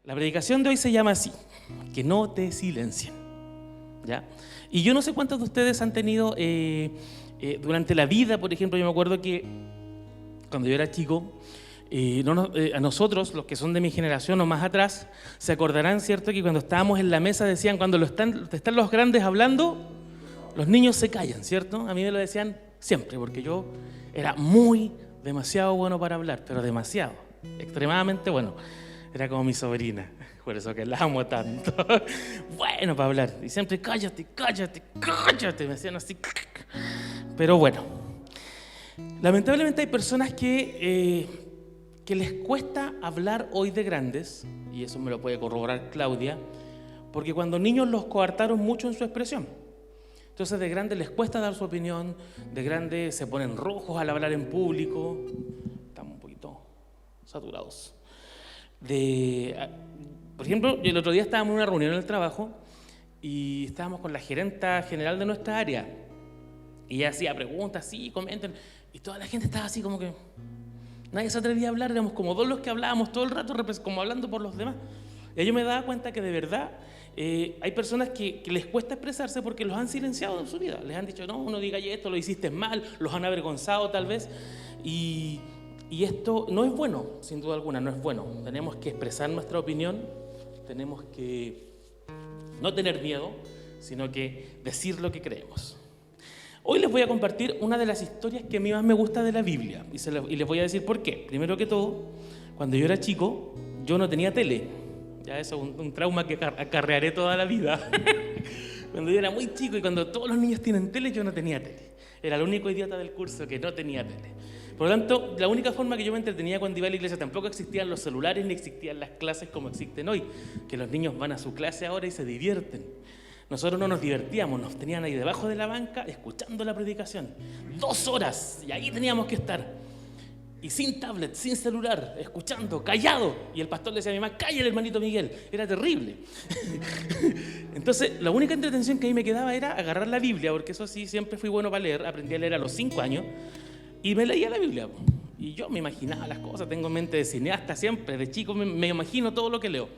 La predicación de hoy se llama así: que no te silencien, ¿ya? Y yo no sé cuántos de ustedes han tenido durante la vida, por ejemplo, yo me acuerdo que cuando yo era chico, a nosotros, los que son de mi generación o más atrás, se acordarán, ¿cierto?, que cuando estábamos en la mesa decían, cuando están los grandes hablando, los niños se callan, ¿cierto? A mí me lo decían siempre, porque yo era demasiado bueno para hablar, pero demasiado, extremadamente bueno. Era como mi sobrina, por eso que la amo tanto. Bueno para hablar, y siempre cállate, cállate, cállate, me decían así. Pero bueno, lamentablemente hay personas que les cuesta hablar hoy de grandes, y eso me lo puede corroborar Claudia, porque cuando niños los coartaron mucho en su expresión. Entonces de grandes les cuesta dar su opinión, de grandes se ponen rojos al hablar en público, estamos un poquito saturados. Por ejemplo, el otro día estábamos en una reunión en el trabajo y estábamos con la gerenta general de nuestra área y ella hacía preguntas, sí, comenten, y toda la gente estaba así como que nadie se atrevía a hablar, éramos como dos los que hablábamos todo el rato, como hablando por los demás. Y yo me daba cuenta que de verdad hay personas que les cuesta expresarse porque los han silenciado en su vida, les han dicho, no diga esto, lo hiciste mal, los han avergonzado tal vez, y esto no es bueno, sin duda alguna, no es bueno. Tenemos que expresar nuestra opinión, tenemos que no tener miedo, sino que decir lo que creemos. Hoy les voy a compartir una de las historias que a mí más me gusta de la Biblia, y les voy a decir por qué. Primero que todo, cuando yo era chico, yo no tenía tele. Ya eso es un trauma que acarrearé toda la vida. Cuando yo era muy chico y cuando todos los niños tienen tele, yo no tenía tele. Era el único idiota del curso que no tenía tele. Por lo tanto, la única forma que yo me entretenía cuando iba a la iglesia, tampoco existían los celulares ni existían las clases como existen hoy, que los niños van a su clase ahora y se divierten. Nosotros no nos divertíamos, nos tenían ahí debajo de la banca escuchando la predicación. 2 horas, y ahí teníamos que estar. Y sin tablet, sin celular, escuchando, callado. Y el pastor le decía a mi mamá, cállale, hermanito Miguel. Era terrible. Entonces, la única entretención que ahí me quedaba era agarrar la Biblia, porque eso sí, siempre fui bueno para leer. Aprendí a leer a los 5 años. Y me leía la Biblia, y yo me imaginaba las cosas, tengo mente de cineasta siempre, de chico me imagino todo lo que leo.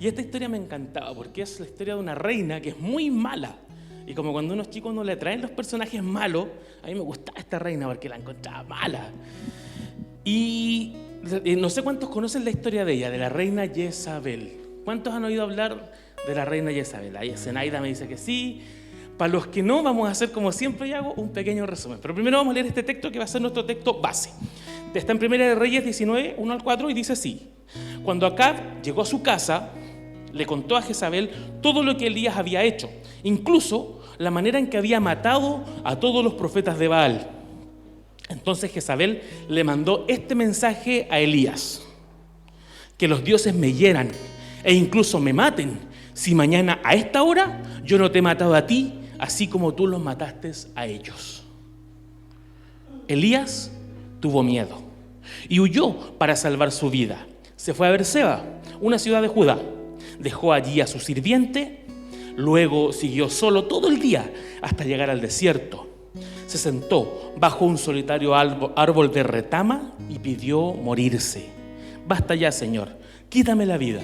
Y esta historia me encantaba, porque es la historia de una reina que es muy mala. Y como cuando unos chicos no le atraen los personajes malos, a mí me gustaba esta reina porque la encontraba mala. Y no sé cuántos conocen la historia de ella, de la reina Jezabel. ¿Cuántos han oído hablar de la reina Jezabel? Ahí Zenaida me dice que sí. Para los que no, vamos a hacer como siempre yo hago, un pequeño resumen. Pero primero vamos a leer este texto que va a ser nuestro texto base. Está en Primera de Reyes 19, 1 al 4 y dice así: Cuando Acab llegó a su casa, le contó a Jezabel todo lo que Elías había hecho, incluso la manera en que había matado a todos los profetas de Baal. Entonces Jezabel le mandó este mensaje a Elías: que los dioses me hieran e incluso me maten, si mañana a esta hora yo no te he matado a ti, así como tú los mataste a ellos. Elías tuvo miedo y huyó para salvar su vida. Se fue a Berseba, una ciudad de Judá. Dejó allí a su sirviente, luego siguió solo todo el día hasta llegar al desierto. Se sentó bajo un solitario árbol de retama y pidió morirse. Basta ya, Señor, quítame la vida,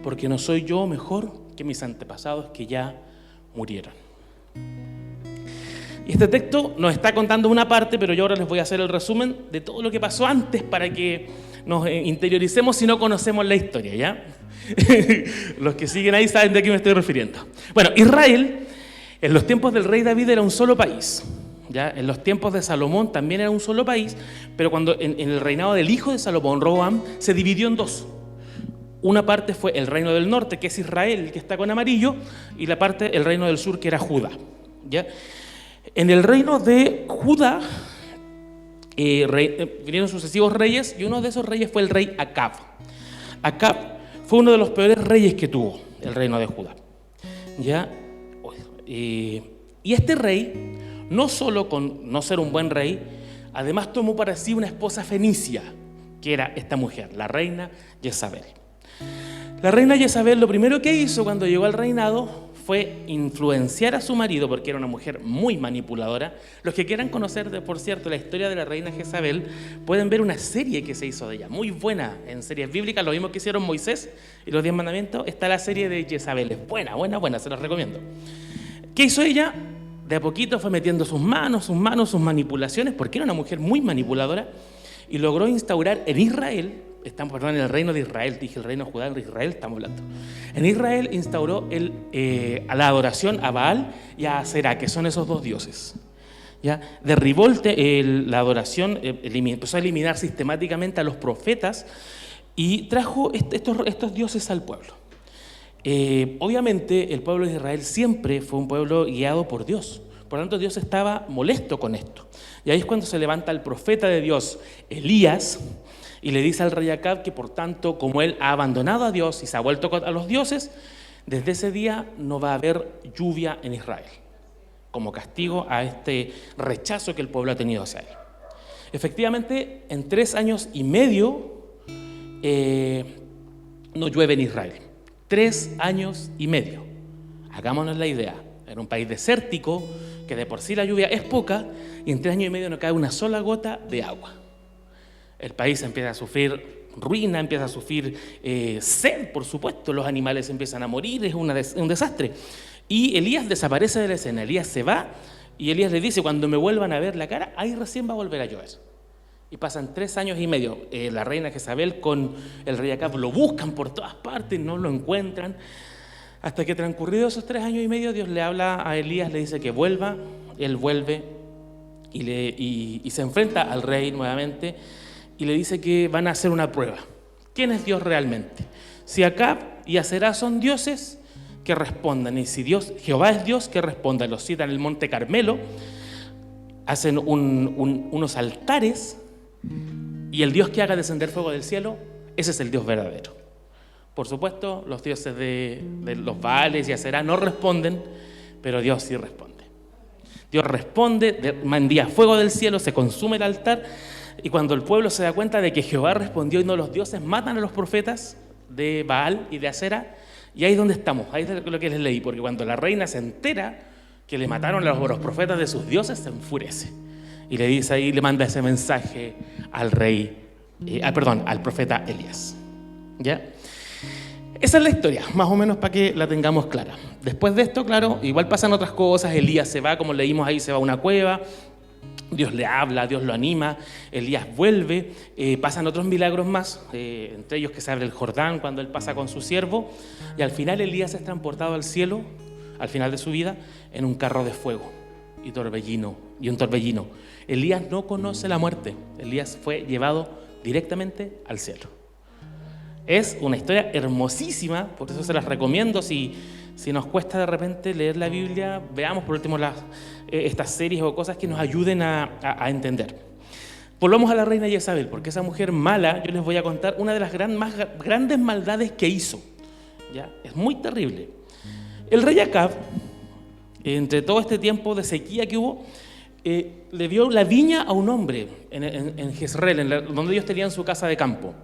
porque no soy yo mejor que mis antepasados que ya murieron. Y este texto nos está contando una parte, pero yo ahora les voy a hacer el resumen de todo lo que pasó antes para que nos interioricemos si no conocemos la historia, ¿ya? Los que siguen ahí saben de qué me estoy refiriendo. Bueno, Israel, en los tiempos del rey David era un solo país, ¿ya? En los tiempos de Salomón también era un solo país, pero cuando en el reinado del hijo de Salomón, Roboam, se dividió en dos. Una parte fue el reino del norte, que es Israel, el que está con amarillo, y la parte, el reino del sur, que era Judá, ¿ya? En el reino de Judá vinieron sucesivos reyes, y uno de esos reyes fue el rey Acab. Acab fue uno de los peores reyes que tuvo el reino de Judá, ¿ya? Y este rey, no solo con no ser un buen rey, además tomó para sí una esposa fenicia, que era esta mujer, la reina Jezabel. La reina Jezabel lo primero que hizo cuando llegó al reinado fue influenciar a su marido, porque era una mujer muy manipuladora. Los que quieran conocer, por cierto, la historia de la reina Jezabel, pueden ver una serie que se hizo de ella, muy buena en series bíblicas, lo mismo que hicieron Moisés y los 10 mandamientos. Está la serie de Jezabel, es buena, se los recomiendo. ¿Qué hizo ella? De a poquito fue metiendo sus sus manipulaciones, porque era una mujer muy manipuladora, y logró instaurar en Israel, en el reino de Israel, dije el reino de Judá, en Israel estamos hablando. En Israel instauró a la adoración a Baal y a Aserá, que son esos dos dioses. ¿Ya? Derribó la adoración, empezó a eliminar sistemáticamente a los profetas y trajo estos dioses al pueblo. Obviamente el pueblo de Israel siempre fue un pueblo guiado por Dios. Por lo tanto, Dios estaba molesto con esto. Y ahí es cuando se levanta el profeta de Dios, Elías, y le dice al rey Acab que, por tanto, como él ha abandonado a Dios y se ha vuelto a los dioses, desde ese día no va a haber lluvia en Israel, como castigo a este rechazo que el pueblo ha tenido hacia él. Efectivamente, en 3 años y medio no llueve en Israel. 3 años y medio. Hagámonos la idea. Era un país desértico, que de por sí la lluvia es poca, y en 3 años y medio no cae una sola gota de agua. El país empieza a sufrir ruina, empieza a sufrir sed, por supuesto, los animales empiezan a morir, es un desastre. Y Elías desaparece de la escena, Elías se va, y Elías le dice, cuando me vuelvan a ver la cara, ahí recién va a volver a llover. Y pasan 3 años y medio, la reina Jezabel con el rey Acab lo buscan por todas partes, no lo encuentran, hasta que transcurridos esos 3 años y medio, Dios le habla a Elías, le dice que vuelva, él vuelve, y se enfrenta al rey nuevamente, y le dice que van a hacer una prueba. ¿Quién es Dios realmente? Si Acab y Aserá son dioses, que respondan. Y si Jehová es Dios, que respondan. Los citan en el monte Carmelo, hacen unos altares, y el Dios que haga descender fuego del cielo, ese es el Dios verdadero. Por supuesto, los dioses de los Baales y Aserá no responden, pero Dios sí responde. Dios responde, envía fuego del cielo, se consume el altar. Y cuando el pueblo se da cuenta de que Jehová respondió y no los dioses, matan a los profetas de Baal y de Aserá. Y ahí es donde estamos, ahí es lo que les leí, porque cuando la reina se entera que le mataron a los profetas de sus dioses, se enfurece. Y le dice ahí, le manda ese mensaje al al profeta Elías. ¿Ya? Esa es la historia, más o menos para que la tengamos clara. Después de esto, claro, igual pasan otras cosas. Elías se va, como leímos ahí, se va a una cueva. Dios le habla, Dios lo anima, Elías vuelve, pasan otros milagros más, entre ellos que se abre el Jordán cuando él pasa con su siervo, y al final Elías es transportado al cielo, al final de su vida, en un carro de fuego y un torbellino. Elías no conoce la muerte, Elías fue llevado directamente al cielo. Es una historia hermosísima, por eso se las recomiendo. Si nos cuesta de repente leer la Biblia, veamos por último estas series o cosas que nos ayuden a entender. Volvamos a la reina Jezabel, porque esa mujer mala, yo les voy a contar una de las más grandes maldades que hizo. ¿Ya? Es muy terrible. El rey Acab, entre todo este tiempo de sequía que hubo, le dio la viña a un hombre en Jezreel, donde ellos tenían su casa de campo.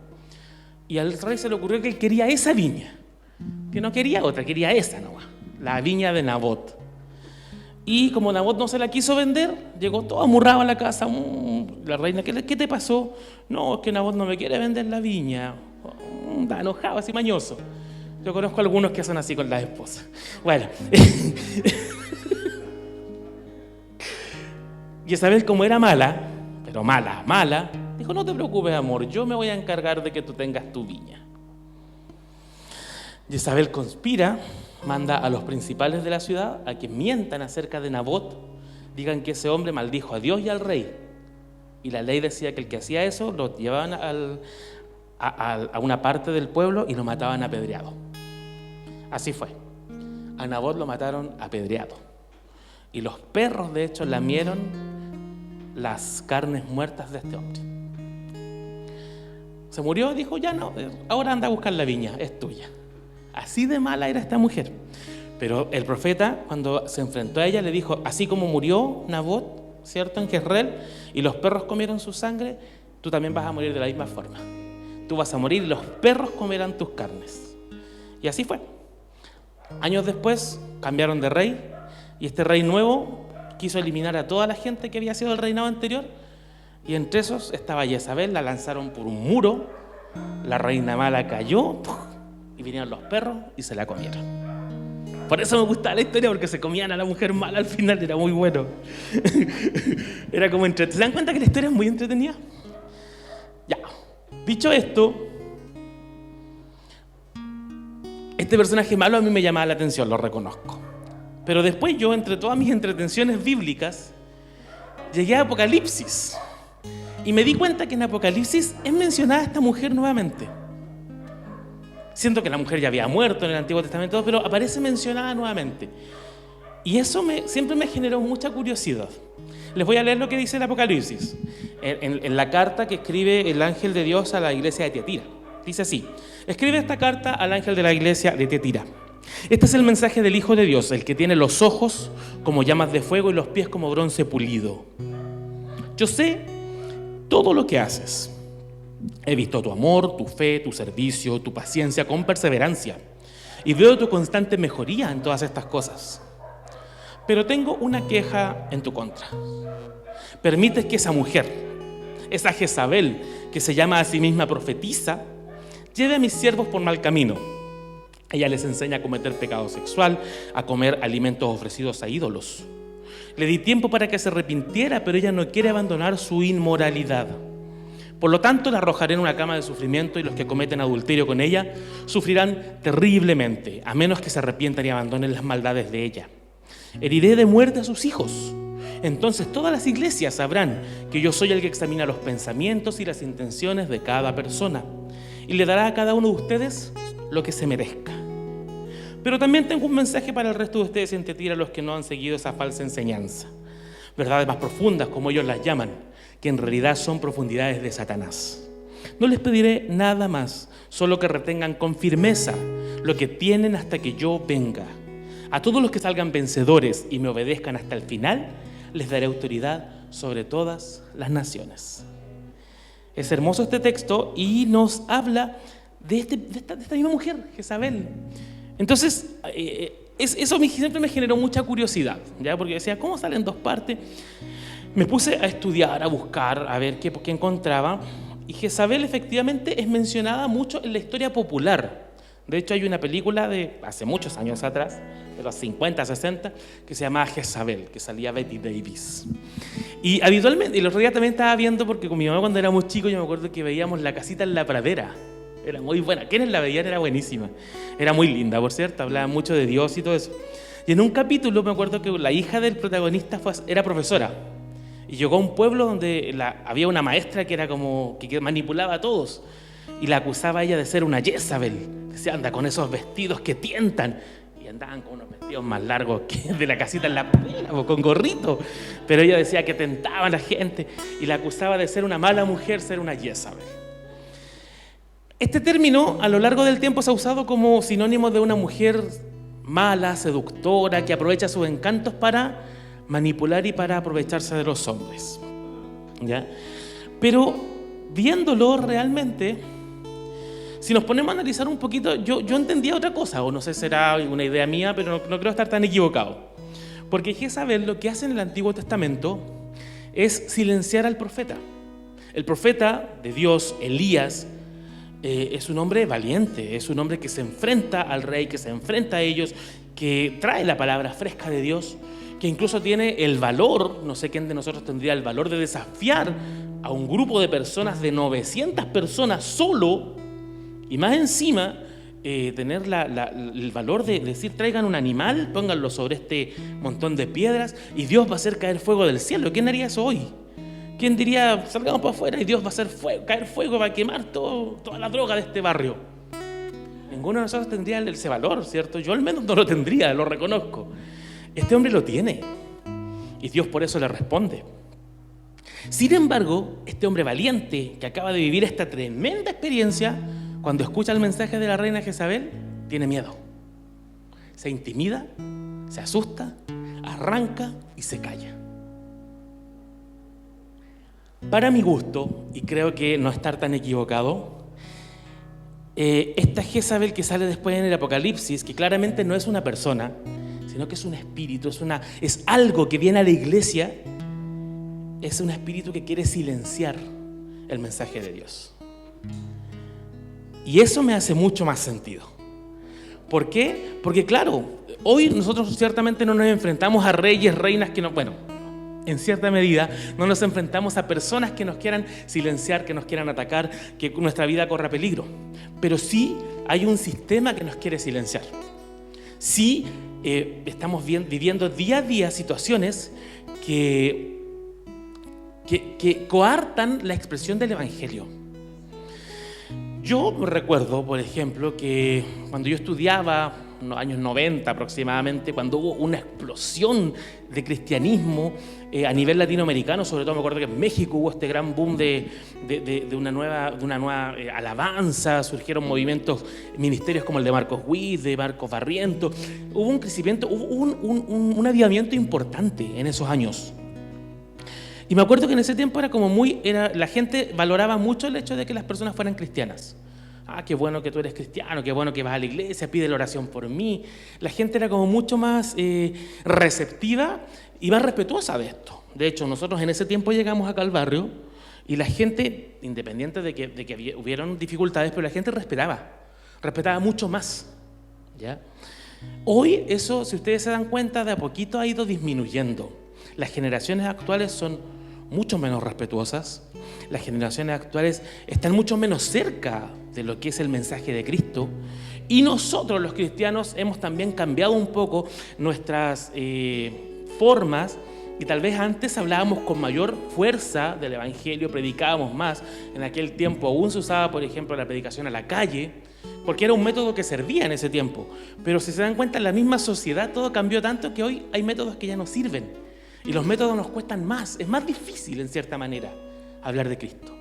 Y al rey se le ocurrió que él quería esa viña, que no quería otra, quería esa nomás, la viña de Nabot. Y como Nabot no se la quiso vender, llegó todo amurrado a la casa. La reina, ¿qué te pasó? No, es que Nabot no me quiere vender la viña. Está enojado, así mañoso. Yo conozco a algunos que son así con las esposas. Bueno. Jezabel, como era mala, pero mala, dijo, no te preocupes, amor, yo me voy a encargar de que tú tengas tu viña. Jezabel conspira, manda a los principales de la ciudad a que mientan acerca de Nabot, digan que ese hombre maldijo a Dios y al rey. Y la ley decía que el que hacía eso lo llevaban a una parte del pueblo y lo mataban apedreado. Así fue. A Nabot lo mataron apedreado. Y los perros, de hecho, lamieron las carnes muertas de este hombre. Se murió, dijo, ya no, ahora anda a buscar la viña, es tuya. Así de mala era esta mujer. Pero el profeta, cuando se enfrentó a ella, le dijo, así como murió Nabot, ¿cierto?, en Jezreel, y los perros comieron su sangre, tú también vas a morir de la misma forma. Tú vas a morir y los perros comerán tus carnes. Y así fue. Años después cambiaron de rey y este rey nuevo quiso eliminar a toda la gente que había sido del reinado anterior, y entre esos estaba Jezabel. La lanzaron por un muro, la reina mala cayó y vinieron los perros y se la comieron. Por eso me gustaba la historia, porque se comían a la mujer mala al final, era muy bueno. Era como entretenido. ¿Se dan cuenta que la historia es muy entretenida? Ya, dicho esto, este personaje malo a mí me llamaba la atención, lo reconozco. Pero después yo, entre todas mis entretenciones bíblicas, llegué a Apocalipsis y me di cuenta que en Apocalipsis es mencionada esta mujer nuevamente. Siento que la mujer ya había muerto en el Antiguo Testamento, pero aparece mencionada nuevamente. Y eso siempre me generó mucha curiosidad. Les voy a leer lo que dice el Apocalipsis, en la carta que escribe el ángel de Dios a la iglesia de Tiatira. Dice así: escribe esta carta al ángel de la iglesia de Tiatira. Este es el mensaje del Hijo de Dios, el que tiene los ojos como llamas de fuego y los pies como bronce pulido. Yo sé todo lo que haces. He visto tu amor, tu fe, tu servicio, tu paciencia con perseverancia, y veo tu constante mejoría en todas estas cosas. Pero tengo una queja en tu contra. Permites que esa mujer, esa Jezabel, que se llama a sí misma profetisa, lleve a mis siervos por mal camino. Ella les enseña a cometer pecado sexual, a comer alimentos ofrecidos a ídolos. Le di tiempo para que se arrepintiera, pero ella no quiere abandonar su inmoralidad. Por lo tanto, la arrojaré en una cama de sufrimiento, y los que cometen adulterio con ella sufrirán terriblemente, a menos que se arrepientan y abandonen las maldades de ella. Heriré de muerte a sus hijos. Entonces todas las iglesias sabrán que yo soy el que examina los pensamientos y las intenciones de cada persona, y le dará a cada uno de ustedes lo que se merezca. Pero también tengo un mensaje para el resto de ustedes en Tiatira, los que no han seguido esa falsa enseñanza. Verdades más profundas, como ellos las llaman, que en realidad son profundidades de Satanás. No les pediré nada más, solo que retengan con firmeza lo que tienen hasta que yo venga. A todos los que salgan vencedores y me obedezcan hasta el final, les daré autoridad sobre todas las naciones. Es hermoso este texto y nos habla de esta misma mujer, Jezabel. Entonces, eso siempre me generó mucha curiosidad, ¿ya? Porque decía, ¿cómo salen dos partes? Me puse a estudiar, a buscar, a ver qué encontraba. Y Jezabel efectivamente es mencionada mucho en la historia popular. De hecho, hay una película de hace muchos años atrás, de los 50, 60, que se llamaba Jezabel, que salía Betty Davis. Y habitualmente, y el otro día también estaba viendo, porque con mi mamá cuando éramos chicos, yo me acuerdo que veíamos La casita en la pradera. Era muy buena. ¿Quiénes la veían? Era buenísima. Era muy linda, por cierto, hablaba mucho de Dios y todo eso. Y en un capítulo me acuerdo que la hija del protagonista era profesora. Y llegó a un pueblo donde había una maestra que era como que manipulaba a todos, y la acusaba a ella de ser una Jezabel. Decía, anda con esos vestidos que tientan, y andaban con unos vestidos más largos que de la casita en la pradera, con gorrito, pero ella decía que tentaban a la gente y la acusaba de ser una mala mujer, ser una Jezabel. Este término a lo largo del tiempo se ha usado como sinónimo de una mujer mala, seductora, que aprovecha sus encantos para manipular y para aprovecharse de los hombres, ¿ya? Pero viéndolo realmente, si nos ponemos a analizar un poquito, yo entendía otra cosa, o no sé, será una idea mía, pero no creo estar tan equivocado. Porque Jezabel lo que hace en el Antiguo Testamento es silenciar al profeta. El profeta de Dios, Elías, es un hombre valiente, es un hombre que se enfrenta al rey, que se enfrenta a ellos, que trae la palabra fresca de Dios, que incluso tiene el valor, no sé quién de nosotros tendría el valor de desafiar a un grupo de personas, de 900 personas solo, y más encima tener el valor de decir, traigan un animal, pónganlo sobre este montón de piedras y Dios va a hacer caer fuego del cielo. ¿Quién haría eso hoy? ¿Quién diría, salgamos para afuera y Dios va a hacer caer fuego, va a quemar toda la droga de este barrio? Ninguno de nosotros tendría ese valor, ¿cierto? Yo al menos no lo tendría, lo reconozco. Este hombre lo tiene y Dios por eso le responde. Sin embargo, este hombre valiente que acaba de vivir esta tremenda experiencia, cuando escucha el mensaje de la reina Jezabel, tiene miedo. Se intimida, se asusta, arranca y se calla. Para mi gusto, y creo que no estar tan equivocado, esta Jezabel que sale después en el Apocalipsis, que claramente no es una persona, sino que es un espíritu, es algo que viene a la iglesia, es un espíritu que quiere silenciar el mensaje de Dios. Y eso me hace mucho más sentido. ¿Por qué? Porque claro, hoy nosotros ciertamente no nos enfrentamos a reyes, reinas que no, bueno, en cierta medida no nos enfrentamos a personas que nos quieran silenciar, que nos quieran atacar, que nuestra vida corra peligro. Pero sí hay un sistema que nos quiere silenciar. Sí estamos viviendo día a día situaciones que coartan la expresión del Evangelio. Yo recuerdo, por ejemplo, que cuando yo estudiaba, en los años 90 aproximadamente, cuando hubo una explosión de cristianismo a nivel latinoamericano, sobre todo me acuerdo que en México hubo este gran boom de una nueva alabanza, surgieron movimientos, ministerios como el de Marcos Witt, de Marcos Barrientos, hubo un crecimiento, hubo un avivamiento importante en esos años. Y me acuerdo que en ese tiempo la gente valoraba mucho el hecho de que las personas fueran cristianas. Ah, qué bueno que tú eres cristiano, qué bueno que vas a la iglesia, pide la oración por mí. La gente era como mucho más receptiva y más respetuosa de esto. De hecho, nosotros en ese tiempo llegamos acá al barrio y la gente, independiente de que hubieron dificultades, pero la gente respetaba mucho más, ¿ya? Hoy eso, si ustedes se dan cuenta, de a poquito ha ido disminuyendo. Las generaciones actuales son mucho menos respetuosas. Las generaciones actuales están mucho menos cerca de lo que es el mensaje de Cristo. Y nosotros los cristianos hemos también cambiado un poco nuestras formas. Y tal vez antes hablábamos con mayor fuerza del Evangelio, predicábamos más. En aquel tiempo aún se usaba, por ejemplo, la predicación a la calle, porque era un método que servía en ese tiempo. Pero si se dan cuenta, en la misma sociedad todo cambió tanto que hoy hay métodos que ya no sirven. Y los métodos nos cuestan más, es más difícil en cierta manera hablar de Cristo.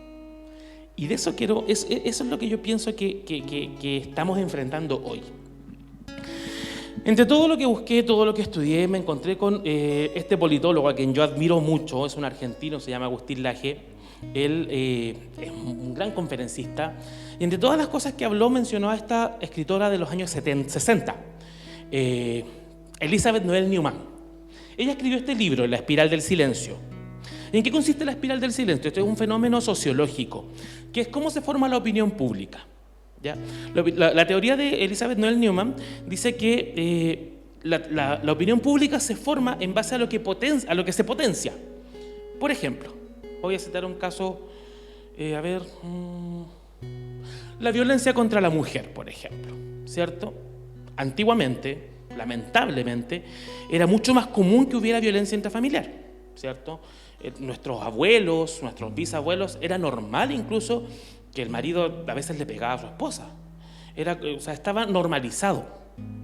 Y de eso eso es lo que yo pienso que estamos enfrentando hoy. Entre todo lo que busqué, todo lo que estudié, me encontré con este politólogo a quien yo admiro mucho, es un argentino, se llama Agustín Laje. Él es un gran conferencista y entre todas las cosas que habló mencionó a esta escritora de los años 60, Elizabeth Noel Newman. Ella escribió este libro, La espiral del silencio. ¿Y en qué consiste la espiral del silencio? Esto es un fenómeno sociológico, que es cómo se forma la opinión pública, ¿ya? La teoría de Elizabeth Noel Newman dice que la opinión pública se forma en base a lo que se potencia. Por ejemplo, voy a citar un caso, la violencia contra la mujer, por ejemplo, ¿cierto? Antiguamente, lamentablemente, era mucho más común que hubiera violencia intrafamiliar, ¿cierto? Nuestros abuelos, nuestros bisabuelos, era normal incluso que el marido a veces le pegaba a su esposa. Estaba normalizado,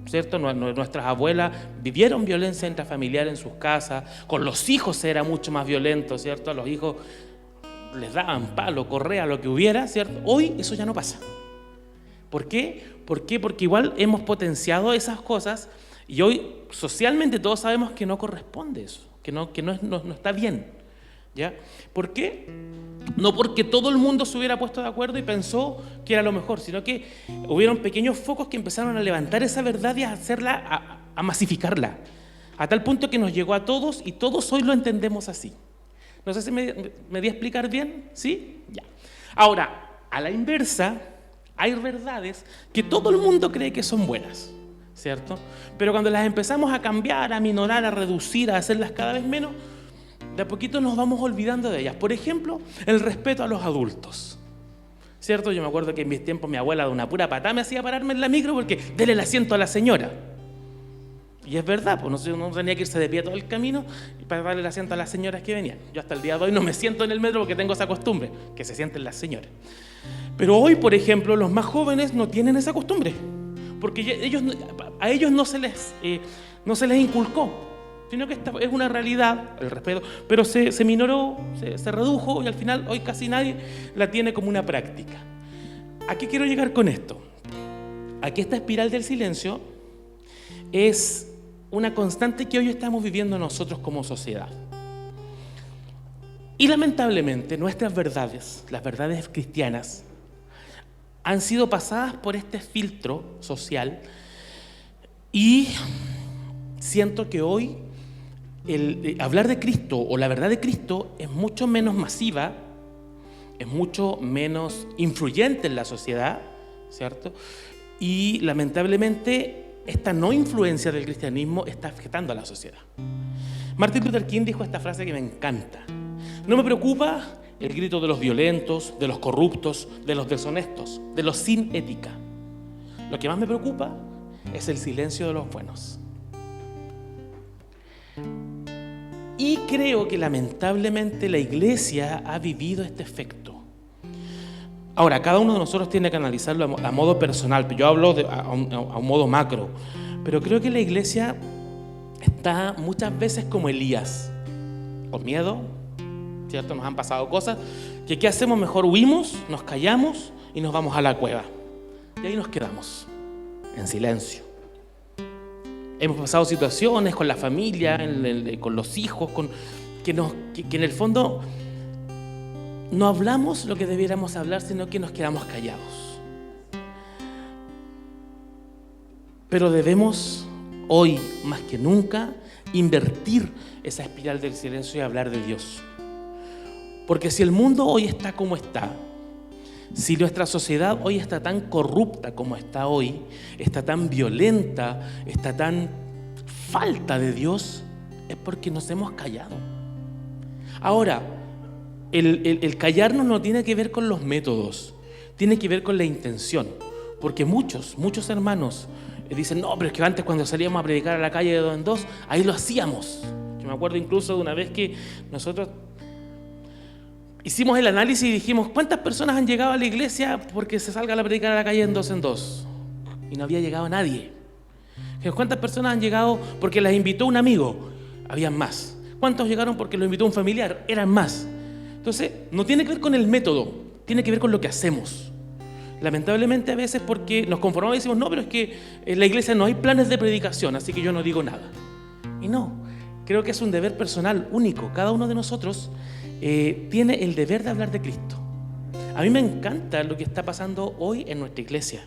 ¿cierto? Nuestras abuelas vivieron violencia intrafamiliar en sus casas, con los hijos era mucho más violento, ¿cierto? A los hijos les daban palo, correa, lo que hubiera, ¿cierto? Hoy eso ya no pasa. ¿Por qué? Porque igual hemos potenciado esas cosas y hoy socialmente todos sabemos que no corresponde eso, que no está bien, ¿ya? ¿Por qué? No porque todo el mundo se hubiera puesto de acuerdo y pensó que era lo mejor, sino que hubieron pequeños focos que empezaron a levantar esa verdad y a hacerla, a masificarla, a tal punto que nos llegó a todos y todos hoy lo entendemos así. No sé si me di a explicar bien, ¿sí? Ya. Ahora, a la inversa, hay verdades que todo el mundo cree que son buenas, ¿cierto? Pero cuando las empezamos a cambiar, a minorar, a reducir, a hacerlas cada vez menos, de a poquito nos vamos olvidando de ellas. Por ejemplo, el respeto a los adultos, ¿cierto? Yo me acuerdo que en mis tiempos mi abuela de una pura patada me hacía pararme en la micro porque dele el asiento a la señora. Y es verdad, pues no tenía que irse de pie todo el camino para darle el asiento a las señoras que venían. Yo hasta el día de hoy no me siento en el metro porque tengo esa costumbre, que se sienten las señoras. Pero hoy, por ejemplo, los más jóvenes no tienen esa costumbre, porque a ellos no se les inculcó, sino que esta es una realidad, el respeto, pero se minoró, se redujo y al final hoy casi nadie la tiene como una práctica. ¿A qué quiero llegar con esto? A que esta espiral del silencio es una constante que hoy estamos viviendo nosotros como sociedad. Y lamentablemente nuestras verdades, las verdades cristianas, han sido pasadas por este filtro social y siento que hoy hablar de Cristo o la verdad de Cristo es mucho menos masiva, es mucho menos influyente en la sociedad, ¿cierto? Y lamentablemente esta no influencia del cristianismo está afectando a la sociedad. Martin Luther King dijo esta frase que me encanta: no me preocupa el grito de los violentos, de los corruptos, de los deshonestos, de los sin ética. Lo que más me preocupa es el silencio de los buenos. Y creo que lamentablemente la iglesia ha vivido este efecto. Ahora, cada uno de nosotros tiene que analizarlo a modo personal. Yo hablo a un modo macro. Pero creo que la iglesia está muchas veces como Elías, con miedo, ¿cierto? Nos han pasado cosas que ¿qué hacemos? Mejor huimos, nos callamos y nos vamos a la cueva. Y ahí nos quedamos, en silencio. Hemos pasado situaciones con la familia, con los hijos, que en el fondo no hablamos lo que debiéramos hablar, sino que nos quedamos callados. Pero debemos hoy, más que nunca, invertir esa espiral del silencio y hablar de Dios. Porque si el mundo hoy está como está, si nuestra sociedad hoy está tan corrupta como está hoy, está tan violenta, está tan falta de Dios, es porque nos hemos callado. Ahora, el callarnos no tiene que ver con los métodos, tiene que ver con la intención. Porque muchos hermanos dicen, no, pero es que antes cuando salíamos a predicar a la calle de dos en dos, ahí lo hacíamos. Yo me acuerdo incluso de una vez que nosotros hicimos el análisis y dijimos, ¿cuántas personas han llegado a la iglesia porque se salga a predicar a la calle en dos? Y no había llegado nadie. ¿Cuántas personas han llegado porque las invitó un amigo? Habían más. ¿Cuántos llegaron porque los invitó un familiar? Eran más. Entonces, no tiene que ver con el método, tiene que ver con lo que hacemos. Lamentablemente a veces porque nos conformamos y decimos, no, pero es que en la iglesia no hay planes de predicación, así que yo no digo nada. Y no, creo que es un deber personal único. Cada uno de nosotros tiene el deber de hablar de Cristo. A mí me encanta lo que está pasando hoy en nuestra iglesia.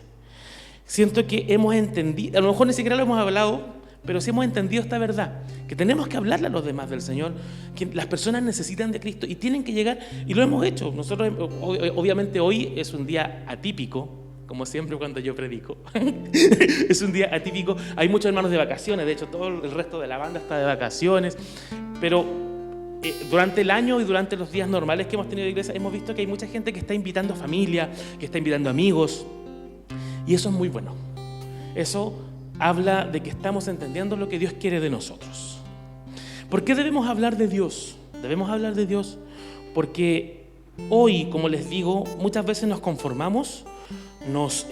Siento que hemos entendido, a lo mejor ni siquiera lo hemos hablado, pero sí hemos entendido esta verdad, que tenemos que hablarle a los demás del Señor, que las personas necesitan de Cristo y tienen que llegar, y lo hemos hecho. Nosotros, obviamente hoy es un día atípico, como siempre cuando yo predico. Es un día atípico, hay muchos hermanos de vacaciones, de hecho todo el resto de la banda está de vacaciones, pero durante el año y durante los días normales que hemos tenido en la iglesia, hemos visto que hay mucha gente que está invitando familia, que está invitando amigos, y eso es muy bueno. Eso habla de que estamos entendiendo lo que Dios quiere de nosotros. ¿Por qué debemos hablar de Dios? Debemos hablar de Dios porque hoy, como les digo, muchas veces nos conformamos, nos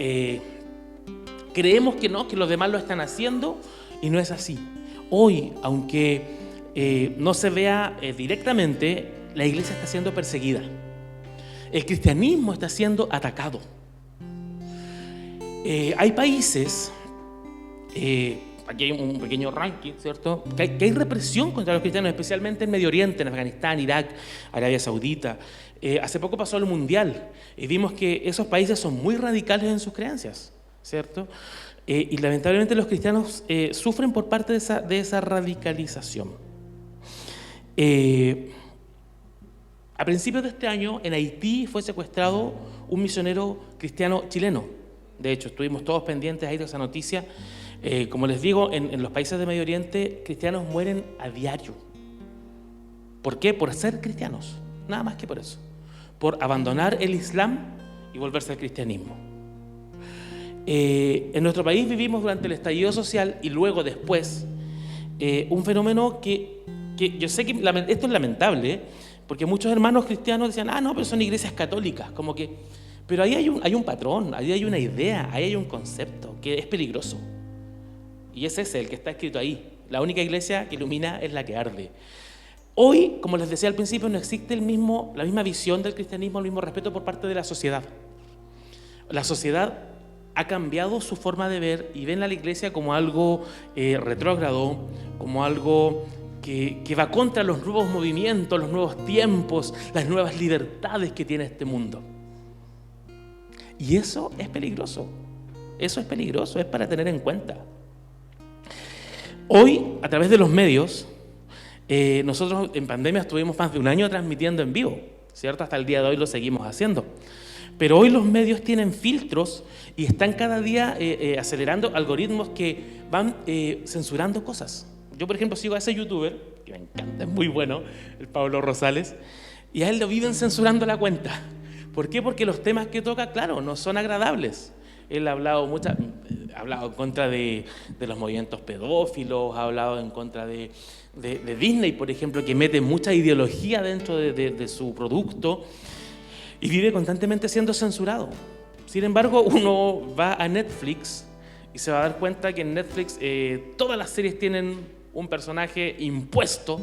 creemos que no, que los demás lo están haciendo, y no es así. Hoy, aunque no se vea directamente, la iglesia está siendo perseguida. El cristianismo está siendo atacado. Hay países, aquí hay un pequeño ranking, ¿cierto? Que hay represión contra los cristianos, especialmente en Medio Oriente, en Afganistán, Irak, Arabia Saudita. Hace poco pasó el Mundial y vimos que esos países son muy radicales en sus creencias, ¿cierto? Y lamentablemente los cristianos sufren por parte de esa radicalización. A principios de este año, en Haití fue secuestrado un misionero cristiano chileno. De hecho, estuvimos todos pendientes ahí de esa noticia. Como les digo, en los países de Medio Oriente, cristianos mueren a diario. ¿Por qué? Por ser cristianos, nada más que por eso. Por abandonar el Islam y volverse al cristianismo. En nuestro país vivimos durante el estallido social y luego después un fenómeno que yo sé que esto es lamentable, porque muchos hermanos cristianos decían, no, pero son iglesias católicas, como que... Pero ahí hay un patrón, ahí hay una idea, ahí hay un concepto que es peligroso. Y es ese el que está escrito ahí. La única iglesia que ilumina es la que arde. Hoy, como les decía al principio, no existe la misma visión del cristianismo, el mismo respeto por parte de la sociedad. La sociedad ha cambiado su forma de ver y ven a la iglesia como algo retrógrado, como algo que va contra los nuevos movimientos, los nuevos tiempos, las nuevas libertades que tiene este mundo. Y eso es peligroso. Eso es peligroso, es para tener en cuenta. Hoy, a través de los medios, nosotros en pandemia estuvimos más de un año transmitiendo en vivo, ¿cierto? Hasta el día de hoy lo seguimos haciendo. Pero hoy los medios tienen filtros y están cada día acelerando algoritmos que van censurando cosas. Yo, por ejemplo, sigo a ese youtuber, que me encanta, es muy bueno, el Pablo Rosales, y a él lo viven censurando la cuenta. ¿Por qué? Porque los temas que toca, claro, no son agradables. Él ha hablado en contra de los movimientos pedófilos, ha hablado en contra de Disney, por ejemplo, que mete mucha ideología dentro de su producto y vive constantemente siendo censurado. Sin embargo, uno va a Netflix y se va a dar cuenta que en Netflix todas las series tienen un personaje impuesto.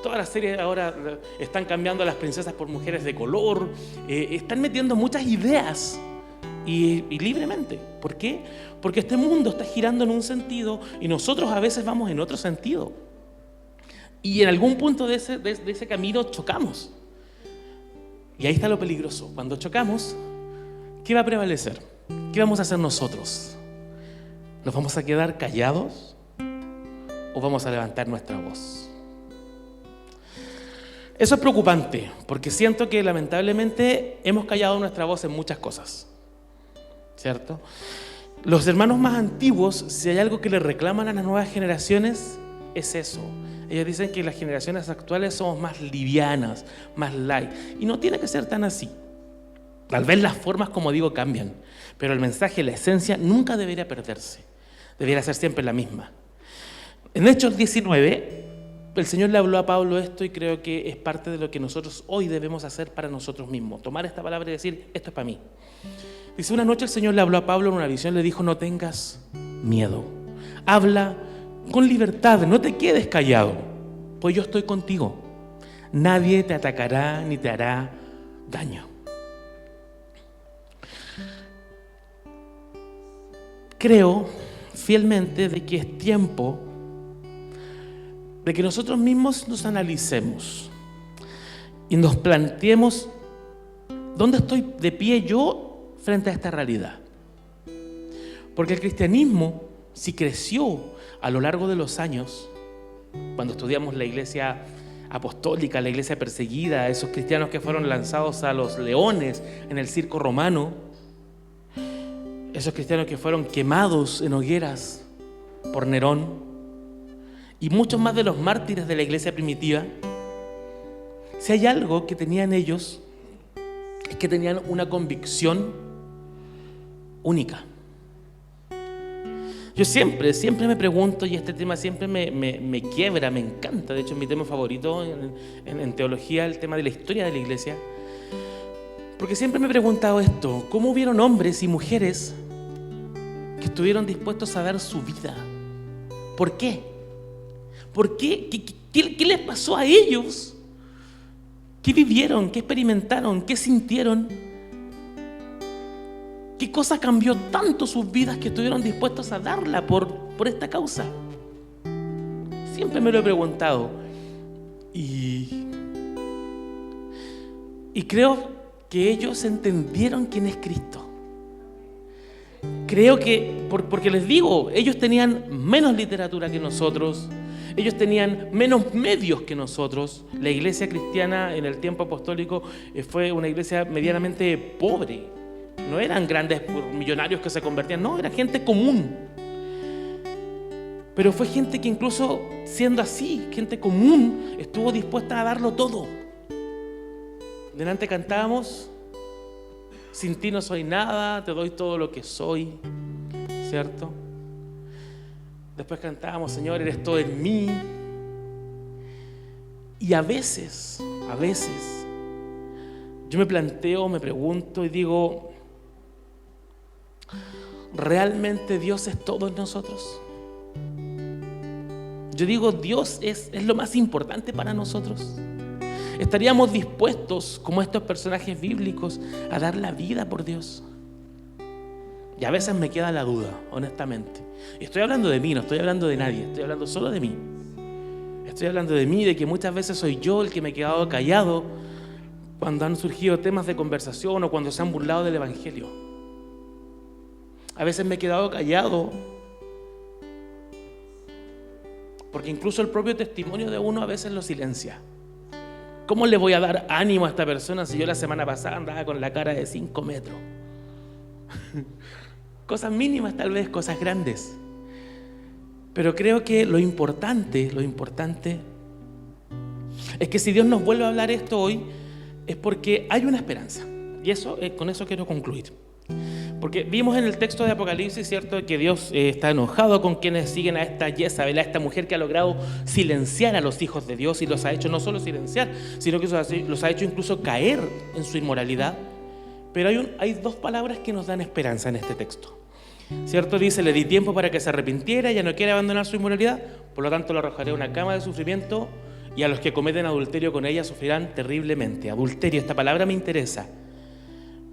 Todas las series ahora están cambiando a las princesas por mujeres de color, están metiendo muchas ideas y libremente. ¿Por qué? Porque este mundo está girando en un sentido y nosotros a veces vamos en otro sentido. Y en algún punto de ese camino chocamos. Y ahí está lo peligroso. Cuando chocamos, ¿qué va a prevalecer? ¿Qué vamos a hacer nosotros? ¿Nos vamos a quedar callados o vamos a levantar nuestra voz? Eso es preocupante, porque siento que lamentablemente hemos callado nuestra voz en muchas cosas, ¿cierto? Los hermanos más antiguos, si hay algo que le reclaman a las nuevas generaciones, es eso. Ellos dicen que las generaciones actuales somos más livianas, más light, y no tiene que ser tan así. Tal vez las formas, como digo, cambian, pero el mensaje, la esencia, nunca debería perderse. Debería ser siempre la misma. En Hechos 19, el Señor le habló a Pablo esto y creo que es parte de lo que nosotros hoy debemos hacer para nosotros mismos. Tomar esta palabra y decir, esto es para mí. Dice, una noche el Señor le habló a Pablo en una visión, le dijo, no tengas miedo. Habla con libertad, no te quedes callado, pues yo estoy contigo. Nadie te atacará ni te hará daño. Creo fielmente de que es tiempo de que nosotros mismos nos analicemos y nos planteemos dónde estoy de pie yo frente a esta realidad. Porque el cristianismo, si creció a lo largo de los años, cuando estudiamos la iglesia apostólica, la iglesia perseguida, esos cristianos que fueron lanzados a los leones en el circo romano, esos cristianos que fueron quemados en hogueras por Nerón, y muchos más de los mártires de la iglesia primitiva, si hay algo que tenían ellos, es que tenían una convicción única. Yo siempre me pregunto, y este tema siempre me quiebra, me encanta, de hecho es mi tema favorito en teología, el tema de la historia de la iglesia, porque siempre me he preguntado esto: ¿cómo hubieron hombres y mujeres que estuvieron dispuestos a dar su vida? ¿Por qué? ¿Por qué? ¿Qué les pasó a ellos? ¿Qué vivieron? ¿Qué experimentaron? ¿Qué sintieron? ¿Qué cosa cambió tanto sus vidas que estuvieron dispuestos a darla por esta causa? Siempre me lo he preguntado. Y creo que ellos entendieron quién es Cristo. Creo que, porque les digo, ellos tenían menos literatura que nosotros, ellos tenían menos medios que nosotros. La iglesia cristiana en el tiempo apostólico fue una iglesia medianamente pobre. No eran grandes millonarios que se convertían, no, era gente común. Pero fue gente que incluso siendo así, gente común, estuvo dispuesta a darlo todo. Delante cantábamos, sin ti no soy nada, te doy todo lo que soy, ¿cierto? Después cantábamos, Señor, eres todo en mí. Y a veces, yo me planteo, me pregunto y digo, ¿realmente Dios es todo en nosotros? Yo digo, Dios es lo más importante para nosotros. ¿Estaríamos dispuestos, como estos personajes bíblicos, a dar la vida por Dios? Y a veces me queda la duda, honestamente. Y estoy hablando de mí, no estoy hablando de nadie, estoy hablando solo de mí. Estoy hablando de mí, de que muchas veces soy yo el que me he quedado callado cuando han surgido temas de conversación o cuando se han burlado del Evangelio. A veces me he quedado callado, porque incluso el propio testimonio de uno a veces lo silencia. ¿Cómo le voy a dar ánimo a esta persona si yo la semana pasada andaba con la cara de 5 metros? Cosas mínimas tal vez, cosas grandes. Pero creo que lo importante es que si Dios nos vuelve a hablar esto hoy, es porque hay una esperanza. Y con eso quiero concluir. Porque vimos en el texto de Apocalipsis, ¿cierto?, que Dios está enojado con quienes siguen a esta Jezabel, a esta mujer que ha logrado silenciar a los hijos de Dios y los ha hecho no solo silenciar, sino que los ha hecho incluso caer en su inmoralidad. Pero hay 2 palabras que nos dan esperanza en este texto, ¿cierto? Dice: le di tiempo para que se arrepintiera, ya no quiere abandonar su inmoralidad, por lo tanto lo arrojaré a una cama de sufrimiento, y a los que cometen adulterio con ella sufrirán terriblemente. Adulterio, esta palabra me interesa.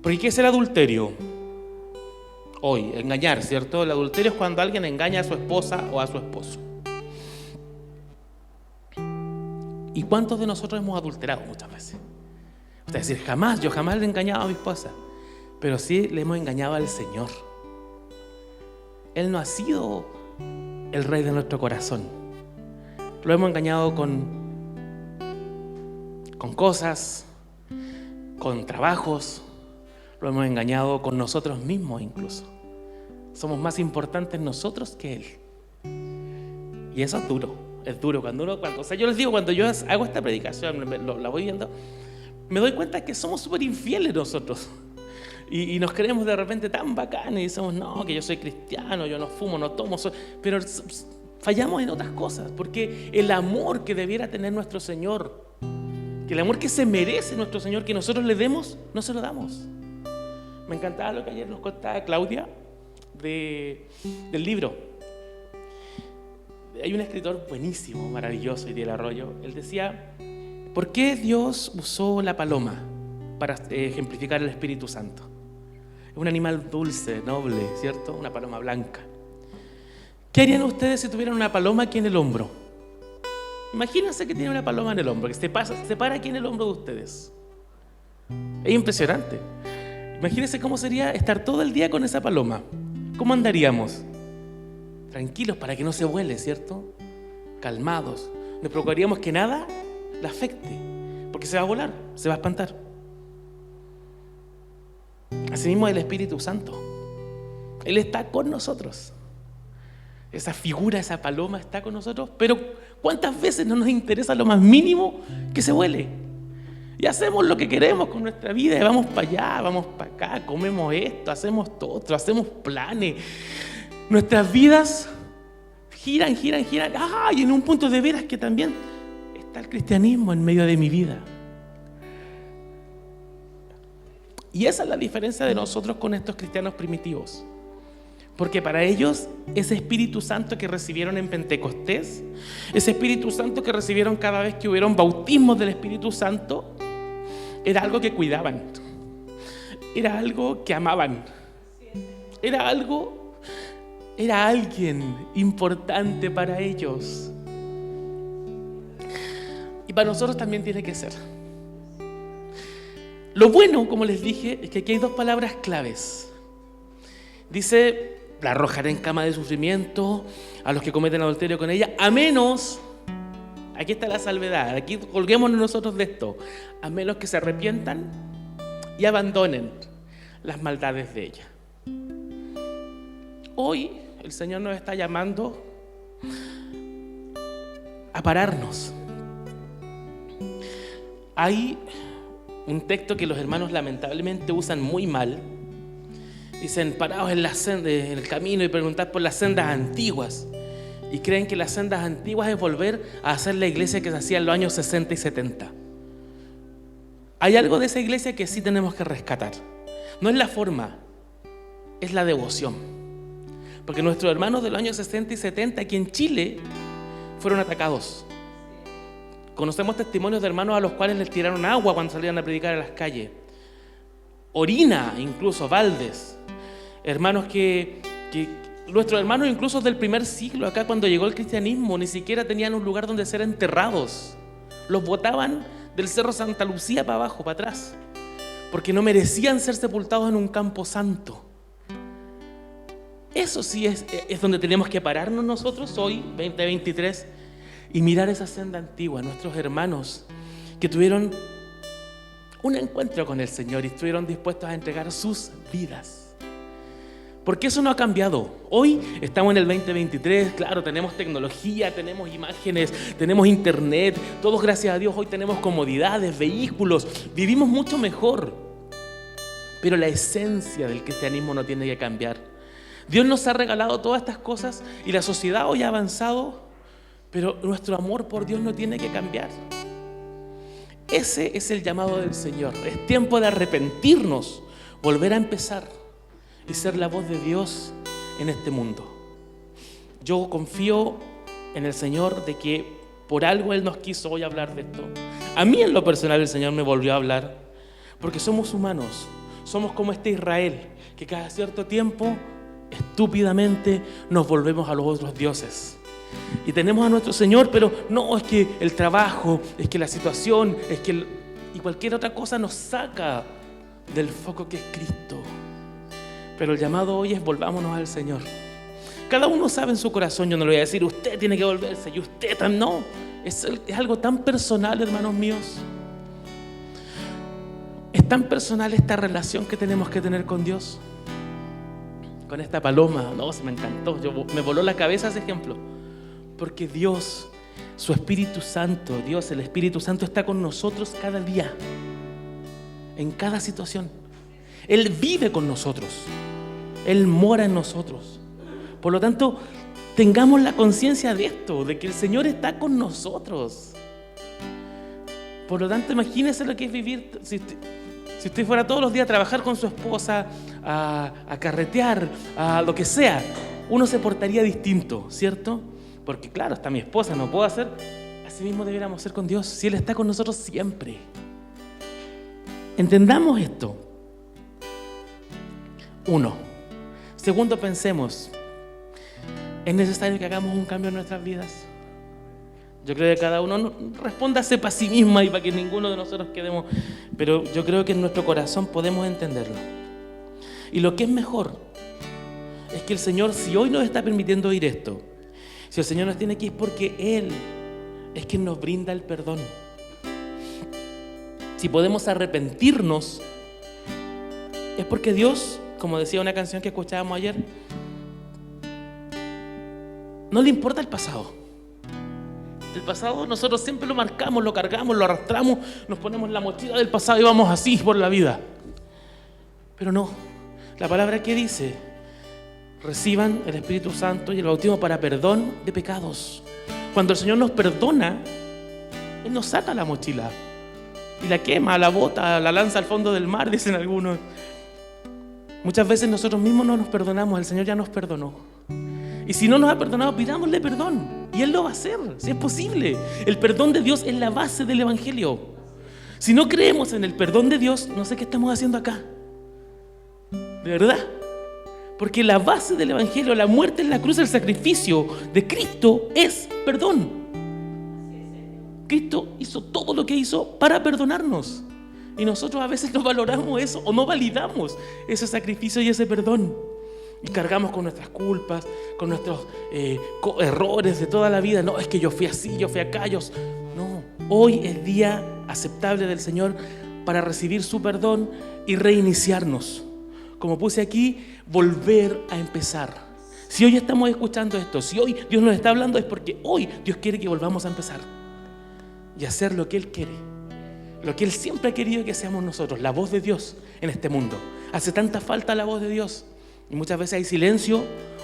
¿Por qué es el adulterio? Hoy, engañar, ¿cierto? El adulterio es cuando alguien engaña a su esposa o a su esposo. ¿Y cuántos de nosotros hemos adulterado muchas veces? Usted decir, yo jamás le he engañado a mi esposa, pero sí le hemos engañado al Señor. Él no ha sido el rey de nuestro corazón. Lo hemos engañado con cosas, con trabajos, lo hemos engañado con nosotros mismos incluso. Somos más importantes nosotros que Él. Y eso es duro o sea, yo les digo, cuando yo hago esta predicación, la voy viendo, me doy cuenta que somos súper infieles nosotros. Y nos creemos de repente tan bacanes y decimos, no, que yo soy cristiano, yo no fumo, no tomo, pero fallamos en otras cosas, porque el amor que debiera tener nuestro Señor, que el amor que se merece nuestro Señor, que nosotros le demos, no se lo damos. Me encantaba lo que ayer nos contaba Claudia del libro. Hay un escritor buenísimo, maravilloso, Itiel Arroyo. Él decía, ¿por qué Dios usó la paloma para ejemplificar el Espíritu Santo? Es un animal dulce, noble, ¿cierto? Una paloma blanca. ¿Qué harían ustedes si tuvieran una paloma aquí en el hombro? Imagínense que tiene una paloma en el hombro, que se para aquí en el hombro de ustedes. Es impresionante. Imagínense cómo sería estar todo el día con esa paloma. ¿Cómo andaríamos? Tranquilos para que no se vuele, ¿cierto? Calmados. Nos procuraríamos que nada la afecte, porque se va a volar, se va a espantar. Asimismo el Espíritu Santo. Él está con nosotros. Esa figura, esa paloma está con nosotros, pero ¿cuántas veces no nos interesa lo más mínimo que se vuele? Y hacemos lo que queremos con nuestra vida, y vamos para allá, vamos para acá, comemos esto, hacemos todo otro, hacemos planes. Nuestras vidas giran. Y en un punto de veras que también está el cristianismo en medio de mi vida. Y esa es la diferencia de nosotros con estos cristianos primitivos. Porque para ellos, ese Espíritu Santo que recibieron en Pentecostés, ese Espíritu Santo que recibieron cada vez que hubieron bautismos del Espíritu Santo, era algo que cuidaban, era algo que amaban, era alguien importante para ellos. Y para nosotros también tiene que ser. Lo bueno, como les dije, es que aquí hay 2 palabras claves. Dice, la arrojaré en cama de sufrimiento a los que cometen adulterio con ella, a menos, aquí está la salvedad, aquí colguémonos nosotros de esto, a menos que se arrepientan y abandonen las maldades de ella. Hoy el Señor nos está llamando a pararnos. Hay un texto que los hermanos lamentablemente usan muy mal. Dicen, parados en el camino y preguntar por las sendas antiguas. Y creen que las sendas antiguas es volver a hacer la iglesia que se hacía en los años 60 y 70. Hay algo de esa iglesia que sí tenemos que rescatar. No es la forma, es la devoción. Porque nuestros hermanos de los años 60 y 70 aquí en Chile fueron atacados. Conocemos testimonios de hermanos a los cuales les tiraron agua cuando salían a predicar a las calles. Orina, incluso, baldes. Hermanos nuestros hermanos incluso del primer siglo, acá cuando llegó el cristianismo, ni siquiera tenían un lugar donde ser enterrados. Los botaban del Cerro Santa Lucía para abajo, para atrás, porque no merecían ser sepultados en un campo santo. Eso sí es donde tenemos que pararnos nosotros hoy, 2023, y mirar esa senda antigua, nuestros hermanos que tuvieron un encuentro con el Señor y estuvieron dispuestos a entregar sus vidas. Porque eso no ha cambiado. Hoy estamos en el 2023, claro, tenemos tecnología, tenemos imágenes, tenemos internet, todos gracias a Dios hoy tenemos comodidades, vehículos, vivimos mucho mejor. Pero la esencia del cristianismo no tiene que cambiar. Dios nos ha regalado todas estas cosas y la sociedad hoy ha avanzado, pero nuestro amor por Dios no tiene que cambiar. Ese es el llamado del Señor. Es tiempo de arrepentirnos, volver a empezar y ser la voz de Dios en este mundo. Yo confío en el Señor de que por algo Él nos quiso hoy hablar de esto. A mí en lo personal el Señor me volvió a hablar porque somos humanos, somos como este Israel que cada cierto tiempo estúpidamente nos volvemos a los otros dioses. Y tenemos a nuestro Señor, pero no, es que el trabajo, es que la situación, y cualquier otra cosa nos saca del foco que es Cristo. Pero el llamado hoy es volvámonos al Señor. Cada uno sabe en su corazón, yo no le voy a decir, usted tiene que volverse, y usted también, no. Es algo tan personal, hermanos míos. Es tan personal esta relación que tenemos que tener con Dios. Con esta paloma, no, se me encantó, me voló la cabeza ese ejemplo. Porque Dios, su Espíritu Santo, Dios, el Espíritu Santo está con nosotros cada día, en cada situación. Él vive con nosotros, Él mora en nosotros. Por lo tanto, tengamos la conciencia de esto, de que el Señor está con nosotros. Por lo tanto, imagínese lo que es vivir, si usted fuera todos los días a trabajar con su esposa, a carretear, a lo que sea, uno se portaría distinto, ¿cierto? Porque claro, está mi esposa, no puedo hacer. Así mismo debiéramos ser con Dios, si Él está con nosotros siempre. Entendamos esto. 1. Segundo, pensemos, ¿es necesario que hagamos un cambio en nuestras vidas? Yo creo que cada uno respóndase para sí misma y para que ninguno de nosotros quedemos, pero yo creo que en nuestro corazón podemos entenderlo. Y lo que es mejor es que el Señor, si hoy nos está permitiendo oír esto, si el Señor nos tiene aquí es porque Él es quien nos brinda el perdón. Si podemos arrepentirnos, es porque Dios, como decía una canción que escuchábamos ayer, no le importa el pasado. El pasado nosotros siempre lo marcamos, lo cargamos, lo arrastramos, nos ponemos la mochila del pasado y vamos así por la vida. Pero no, la palabra que dice, reciban el Espíritu Santo y el bautismo para perdón de pecados. Cuando el Señor nos perdona, Él nos saca la mochila y la quema, la bota, la lanza al fondo del mar, dicen algunos. Muchas veces nosotros mismos no nos perdonamos, el Señor ya nos perdonó. Y si no nos ha perdonado, pidámosle perdón. Y Él lo va a hacer, si es posible. El perdón de Dios es la base del Evangelio. Si no creemos en el perdón de Dios, no sé qué estamos haciendo acá. De verdad. Porque la base del Evangelio, la muerte en la cruz, el sacrificio de Cristo es perdón. Cristo hizo todo lo que hizo para perdonarnos. Y nosotros a veces no valoramos eso o no validamos ese sacrificio y ese perdón. Y cargamos con nuestras culpas, con nuestros errores de toda la vida. No, es que yo fui así, yo fui acá. No, hoy es día aceptable del Señor para recibir su perdón y reiniciarnos. Como puse aquí, volver a empezar. Si hoy estamos escuchando esto, si hoy Dios nos está hablando, es porque hoy Dios quiere que volvamos a empezar y hacer lo que Él quiere, lo que Él siempre ha querido que seamos nosotros, la voz de Dios en este mundo. Hace tanta falta la voz de Dios y muchas veces hay silencio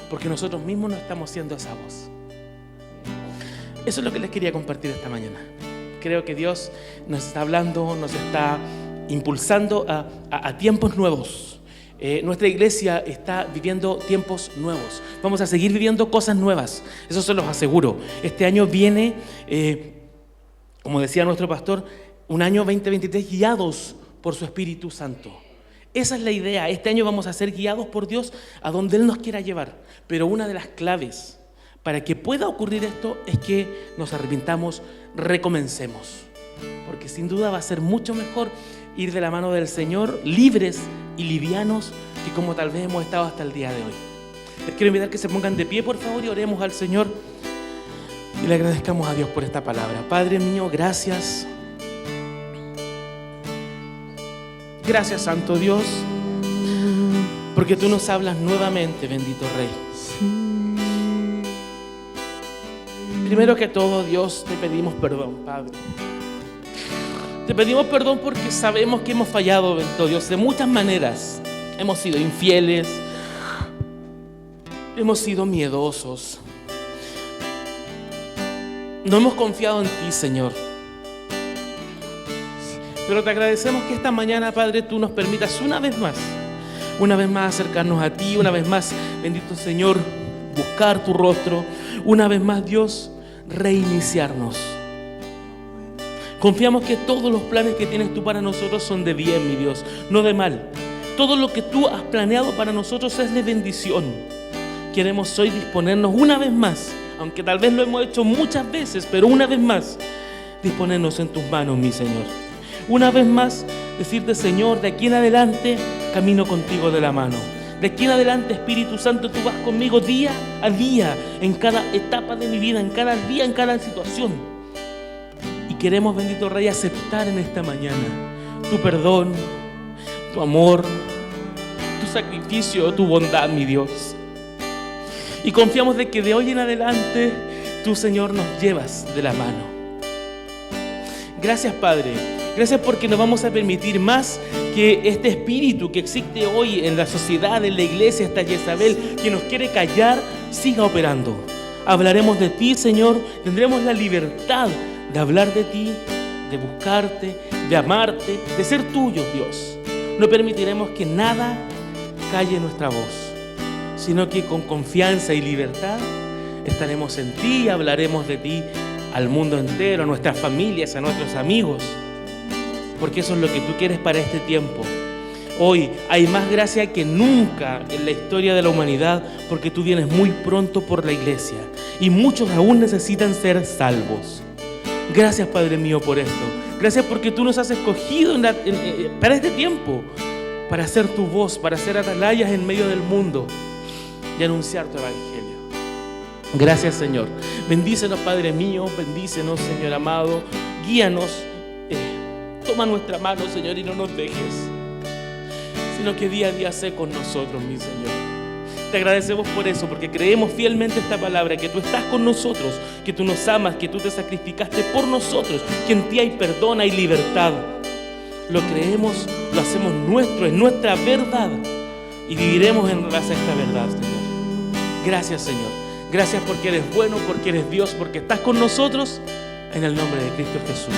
porque nosotros mismos no estamos siendo esa voz. Eso es lo que les quería compartir esta mañana. Creo que Dios nos está hablando, nos está impulsando a tiempos nuevos. Nuestra iglesia está viviendo tiempos nuevos. Vamos a seguir viviendo cosas nuevas, eso se los aseguro. Este año viene, como decía nuestro pastor, un año 2023 guiados por su Espíritu Santo. Esa es la idea. Este año vamos a ser guiados por Dios a donde Él nos quiera llevar. Pero una de las claves para que pueda ocurrir esto es que nos arrepintamos, recomencemos. Porque sin duda va a ser mucho mejor ir de la mano del Señor libres y livianos que como tal vez hemos estado hasta el día de hoy. Les quiero invitar que se pongan de pie, por favor, y oremos al Señor y le agradezcamos a Dios por esta palabra. Padre mío, gracias. Gracias, Santo Dios, porque tú nos hablas nuevamente, bendito Rey. Primero que todo, Dios, te pedimos perdón, Padre. Te pedimos perdón porque sabemos que hemos fallado, bendito Dios, de muchas maneras. Hemos sido infieles, hemos sido miedosos, no hemos confiado en ti, Señor. Pero te agradecemos que esta mañana, Padre, tú nos permitas una vez más acercarnos a ti, una vez más, bendito Señor, buscar tu rostro, una vez más, Dios, reiniciarnos. Confiamos que todos los planes que tienes tú para nosotros son de bien, mi Dios, no de mal. Todo lo que tú has planeado para nosotros es de bendición. Queremos hoy disponernos una vez más, aunque tal vez lo hemos hecho muchas veces, pero una vez más, disponernos en tus manos, mi Señor. Una vez más, decirte, Señor, de aquí en adelante camino contigo de la mano. De aquí en adelante, Espíritu Santo, tú vas conmigo día a día, en cada etapa de mi vida, en cada día, en cada situación. Y queremos, bendito Rey, aceptar en esta mañana tu perdón, tu amor, tu sacrificio, tu bondad, mi Dios. Y confiamos de que de hoy en adelante tú, Señor, nos llevas de la mano. Gracias, Padre. Gracias porque nos vamos a permitir más que este espíritu que existe hoy en la sociedad, en la iglesia, esta Jezabel que nos quiere callar, siga operando. Hablaremos de ti, Señor. Tendremos la libertad de hablar de ti, de buscarte, de amarte, de ser tuyos, Dios. No permitiremos que nada calle nuestra voz, sino que con confianza y libertad estaremos en ti y hablaremos de ti al mundo entero, a nuestras familias, a nuestros amigos, porque eso es lo que tú quieres para este tiempo. Hoy hay más gracia que nunca en la historia de la humanidad, porque tú vienes muy pronto por la iglesia y muchos aún necesitan ser salvos. Gracias, Padre mío, por esto. Gracias porque tú nos has escogido para este tiempo, para ser tu voz, para ser atalayas en medio del mundo y anunciar tu evangelio. Gracias, Señor. Bendícenos, Padre mío, bendícenos, Señor amado. Guíanos, toma nuestra mano, Señor, y no nos dejes, sino que día a día sé con nosotros, mi Señor. Te agradecemos por eso, porque creemos fielmente esta palabra, que tú estás con nosotros, que tú nos amas, que tú te sacrificaste por nosotros, que en ti hay perdón, hay libertad. Lo creemos, lo hacemos nuestro, es nuestra verdad, y viviremos en base a esta verdad, Señor. Gracias, Señor. Gracias porque eres bueno, porque eres Dios, porque estás con nosotros, en el nombre de Cristo Jesús.